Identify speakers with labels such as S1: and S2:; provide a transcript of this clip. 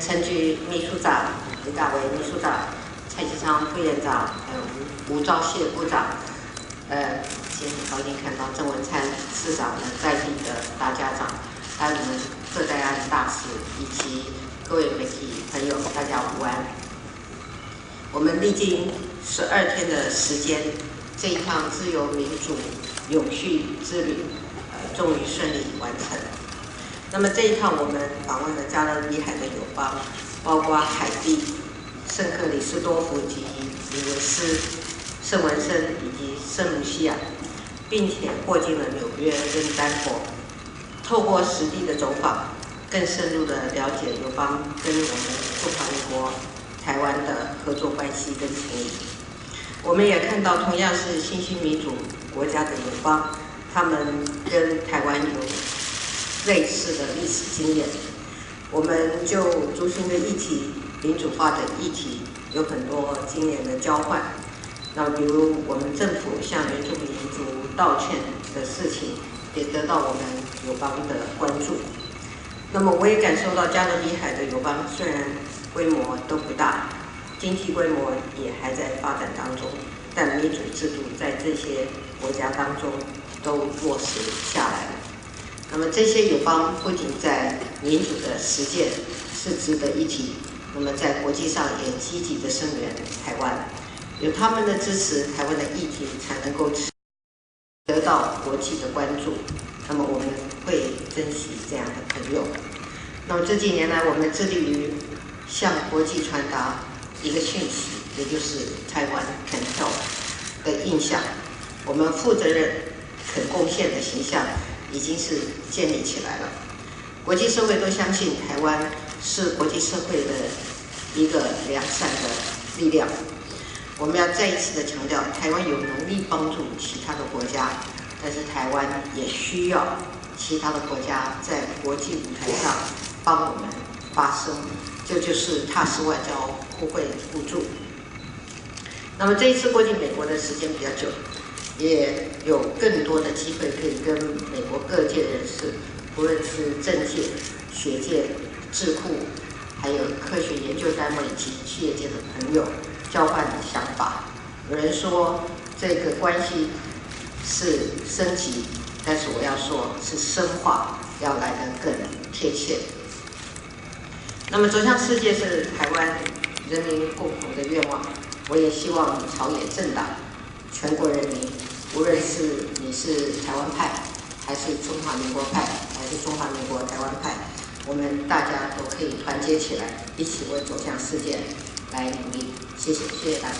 S1: 陈菊秘书长、李大为秘书长、蔡其昌副院长，还有吴钊燮部长。今天很高兴看到郑文灿市长呢在地的大家长，还有我们各在岸大使以及各位媒体朋友，大家午安。我们历经12天的时间，这一趟自由民主永续之旅，终于顺利完成。那么这一趟我们访问了加勒比海的友邦，包括海地、圣克里斯多福及里维斯、圣文森以及圣卢西亚，并且过境了纽约跟丹佛，透过实地的走访，更深入的了解友邦跟我们中华民国台湾的合作关系跟情谊。我们也看到同样是新兴民主国家的友邦，他们跟台湾有类似的历史经验。我们就族群的议题、民主化的议题有很多经验的交换。那比如我们政府向原住民族道歉的事情，也得到我们友邦的关注。那么我也感受到加勒比海的友邦虽然规模都不大，经济规模也还在发展当中，但民主制度在这些国家当中都落实下来了。那么这些友邦不仅在民主的实践是值得一提，那么在国际上也积极的声援台湾，有他们的支持，台湾的议题才能够得到国际的关注。那么我们会珍惜这样的朋友。那么这几年来，我们致力于向国际传达一个讯息，也就是台湾肯 help 的印象。我们负责任、肯贡献的形象已经是建立起来了。国际社会都相信台湾是国际社会的一个良善的力量。我们要再一次的强调，台湾有能力帮助其他的国家，但是台湾也需要其他的国家在国际舞台上帮我们发声，这就是踏实外交，互惠互助。那么这一次过境美国的时间比较久，也有更多的机会可以跟美国各界人士，不论是政界、学界、智库，还有科学研究单位及企业界的朋友交换想法。有人说这个关系是升级，但是我要说是深化，要来得更贴切。那么走向世界是台湾人民共同的愿望，我也希望朝野政党、全国人民，无论是你是台湾派，还是中华民国派，还是中华民国台湾派，我们大家都可以团结起来，一起为走向世界来努力。谢谢，谢谢大家。